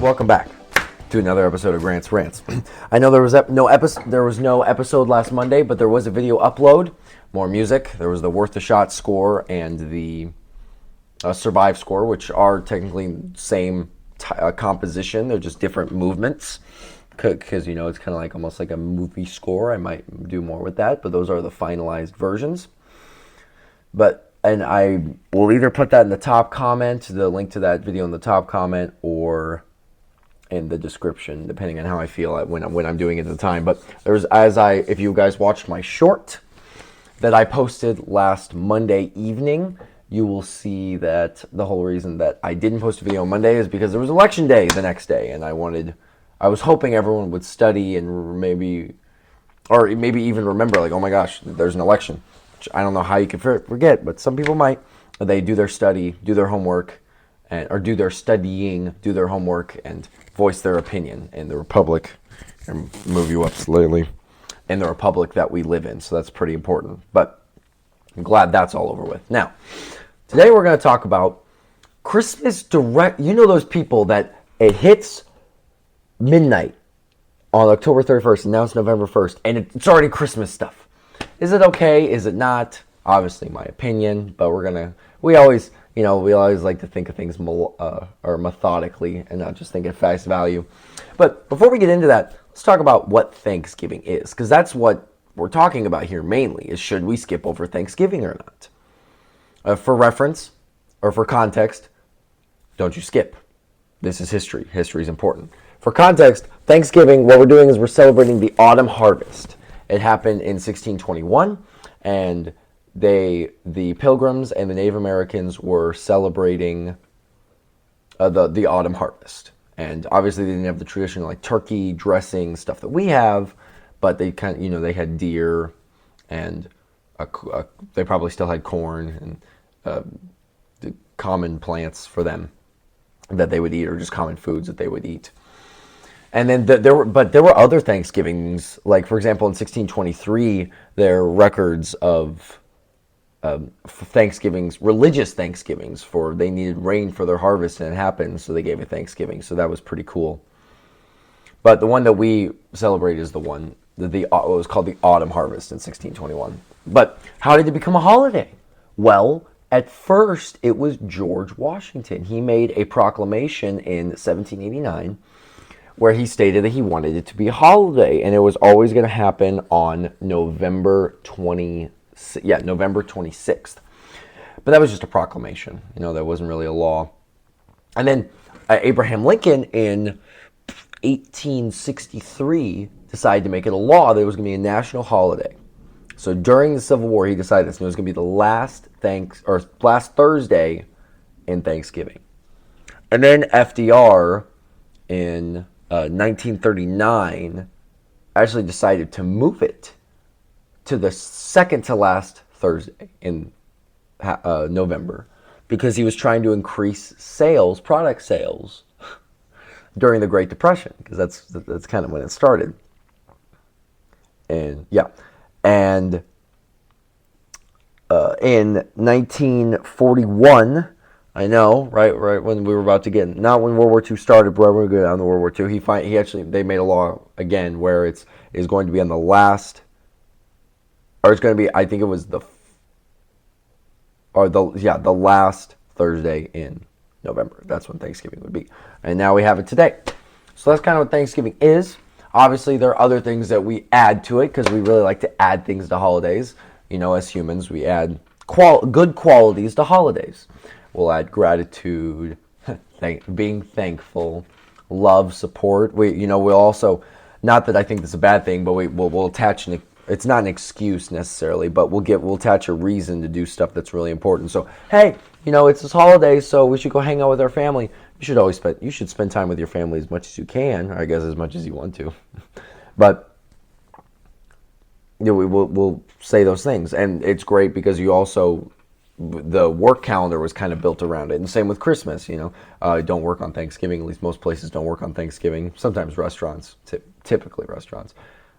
welcome back to another episode of Rants. I know there was no episode last Monday, but there was a video upload, more music. There was the Worth the Shot score and the Survive score, which are technically same composition. They're just different movements because, you know, it's kind of like almost like a movie score. I might do more with that, but those are the finalized versions. And I will either put that in the top comment, the link to that video in the top comment, or in the description, depending on how I feel when I'm doing it at the time. But if you guys watched my short that I posted last Monday evening, you will see that the whole reason that I didn't post a video on Monday is because there was election day the next day, and I was hoping everyone would study and maybe even remember, like, oh my gosh, there's an election. I don't know how you can forget, but some people might. They do their study, do their homework, or do their studying, do their homework, and voice their opinion in the republic, and move you up slightly, in the republic that we live in. So that's pretty important. But I'm glad that's all over with. Now, today we're going to talk about Christmas direct. You know those people that it hits midnight on October 31st, and now it's November 1st, and it's already Christmas stuff. Is it okay? Is it not? Obviously, my opinion, but we always like to think of things or methodically and not just think at face value. But before we get into that, let's talk about what Thanksgiving is, because that's what we're talking about here mainly, is should we skip over Thanksgiving or not? For reference, or for context, don't you skip. This is history. History is important. For context, Thanksgiving, what we're doing is we're celebrating the autumn harvest. It happened in 1621, and the Pilgrims and the Native Americans were celebrating the autumn harvest. And obviously they didn't have the traditional like turkey dressing stuff that we have, but they they had deer, and they probably still had corn and the common plants for them that they would eat, or just common foods that they would eat. And then there were other Thanksgivings, like for example in 1623, there are records of Thanksgivings, religious Thanksgivings, for they needed rain for their harvest, and it happened, so they gave a Thanksgiving. So that was pretty cool. But the one that we celebrate is the one what was called the autumn harvest in 1621. But how did it become a holiday? Well, at first it was George Washington. He made a proclamation in 1789. Where he stated that he wanted it to be a holiday, and it was always going to happen on November 26th. But that was just a proclamation. That wasn't really a law. And then Abraham Lincoln in 1863 decided to make it a law that it was going to be a national holiday. So during the Civil War, he decided this, and it was going to be the last Thursday in Thanksgiving. And then FDR in 1939 actually decided to move it to the second to last Thursday in November, because he was trying to increase product sales during the Great Depression, because that's kind of when it started. And in 1941, I know, right when we were about to get, not when World War II started, but we're going down to World War II. They made a law again where it's going to be on the last, or it's going to be, I think it was the last Thursday in November. That's when Thanksgiving would be, and now we have it today. So that's kind of what Thanksgiving is. Obviously, there are other things that we add to it, because we really like to add things to holidays. As humans, we add good qualities to holidays. We'll add gratitude, being thankful, love, support. We'll also, not that I think this is a bad thing, but we'll attach it's not an excuse necessarily, but we'll attach a reason to do stuff that's really important. So, hey, it's this holiday, so we should go hang out with our family. You should spend time with your family as much as you can, or I guess as much as you want to. But we'll say those things, and it's great because the work calendar was kind of built around it. And same with Christmas, don't work on Thanksgiving. At least most places don't work on Thanksgiving. Sometimes restaurants, typically restaurants,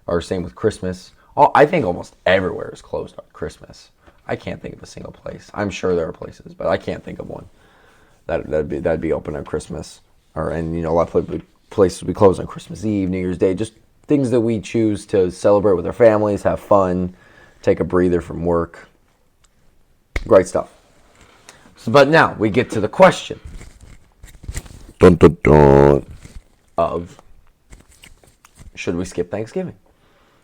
are same with Christmas. I think almost everywhere is closed on Christmas. I can't think of a single place. I'm sure there are places, but I can't think of one that'd be open on Christmas. And a lot of places will be closed on Christmas Eve, New Year's Day, just things that we choose to celebrate with our families, have fun, take a breather from work. Great stuff. But now we get to the question dun, dun, dun, of, should we skip Thanksgiving?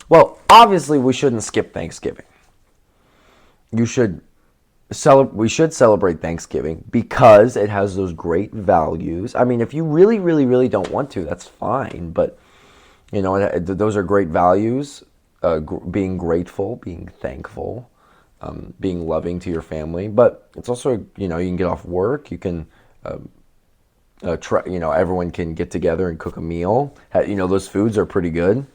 Well, obviously we shouldn't skip Thanksgiving. We should celebrate Thanksgiving because it has those great values. I mean, if you really, really, really don't want to, that's fine. But, those are great values. Being grateful, being thankful, being loving to your family. But it's also, you can get off work. You can, everyone can get together and cook a meal. Those foods are pretty good.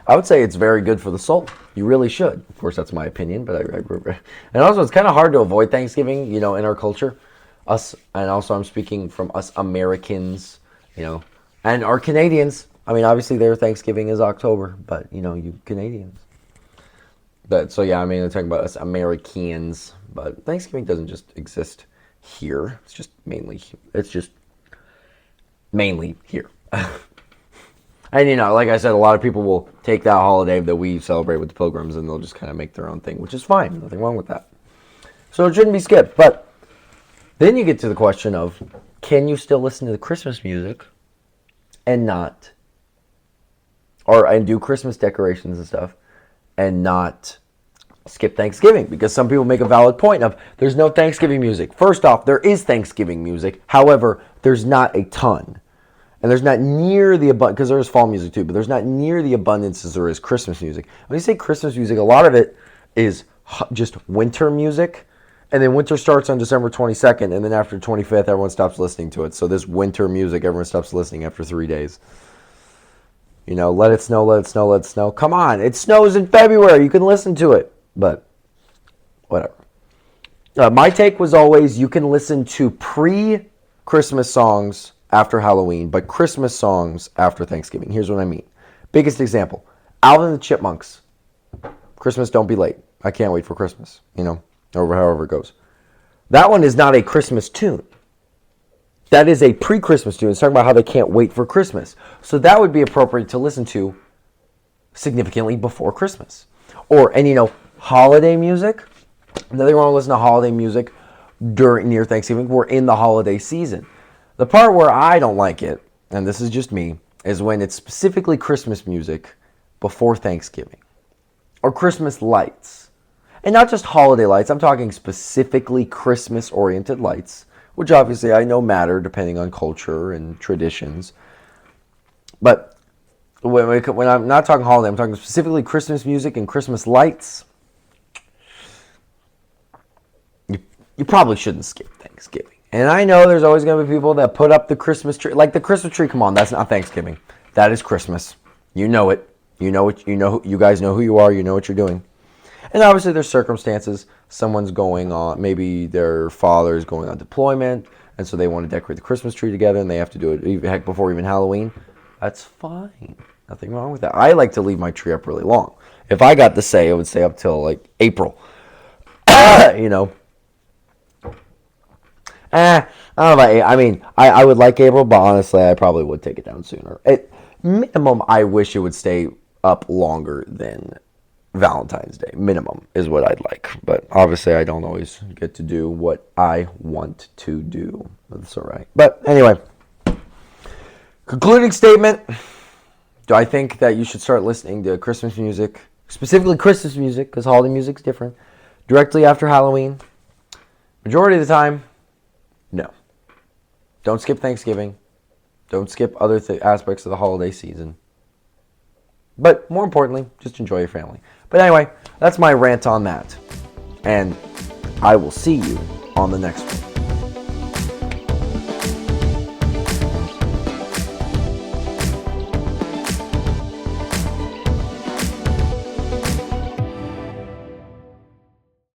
I would say it's very good for the soul. You really should. Of course, that's my opinion, but and also it's kind of hard to avoid Thanksgiving, in our culture. And also I'm speaking from us Americans, and our Canadians. I mean, obviously their Thanksgiving is October, but you Canadians. I'm talking about us Americans, but Thanksgiving doesn't just exist here. It's just mainly here. And, like I said, a lot of people will take that holiday that we celebrate with the Pilgrims and they'll just kind of make their own thing, which is fine. Nothing wrong with that. So it shouldn't be skipped. But then you get to the question of, can you still listen to the Christmas music and do Christmas decorations and stuff and not skip Thanksgiving? Because some people make a valid point of, there's no Thanksgiving music. First off, there is Thanksgiving music. However, there's not a ton. And there's not near the abundance, because there is fall music too, but there's not near the abundance as there is Christmas music. When you say Christmas music, a lot of it is just winter music. And then winter starts on December 22nd, and then after 25th, everyone stops listening to it. So this winter music, everyone stops listening after 3 days. Let it snow, let it snow, let it snow. Come on, it snows in February. You can listen to it. But whatever. My take was always, you can listen to pre-Christmas songs after Halloween, but Christmas songs after Thanksgiving. Here's what I mean. Biggest example, Alvin and the Chipmunks. Christmas, don't be late. I can't wait for Christmas, or however it goes. That one is not a Christmas tune. That is a pre-Christmas tune. It's talking about how they can't wait for Christmas. So that would be appropriate to listen to significantly before Christmas. Holiday music. Nothing wrong with listening to holiday music near Thanksgiving. We're in the holiday season. The part where I don't like it, and this is just me, is when it's specifically Christmas music before Thanksgiving. Or Christmas lights. And not just holiday lights, I'm talking specifically Christmas-oriented lights, which obviously I know matter depending on culture and traditions. But when I'm not talking holiday, I'm talking specifically Christmas music and Christmas lights. You probably shouldn't skip Thanksgiving. And I know there's always going to be people that put up the Christmas tree. Like the Christmas tree, come on, that's not Thanksgiving. That is Christmas. You know it. You guys know who you are. You know what you're doing. And obviously there's circumstances. Someone's going on, maybe their father is going on deployment, and so they want to decorate the Christmas tree together, and they have to do it heck before even Halloween. That's fine. Nothing wrong with that. I like to leave my tree up really long. If I got to say, I would stay up till like April. I don't know. I would like April, but honestly, I probably would take it down sooner. At minimum, I wish it would stay up longer than Valentine's Day. Minimum is what I'd like. But obviously, I don't always get to do what I want to do. That's all right. But anyway, concluding statement. Do I think that you should start listening to Christmas music, specifically Christmas music, because holiday music's different, directly after Halloween? Majority of the time, no. Don't skip Thanksgiving. Don't skip other aspects of the holiday season. But more importantly, just enjoy your family. But anyway, that's my rant on that. And I will see you on the next one.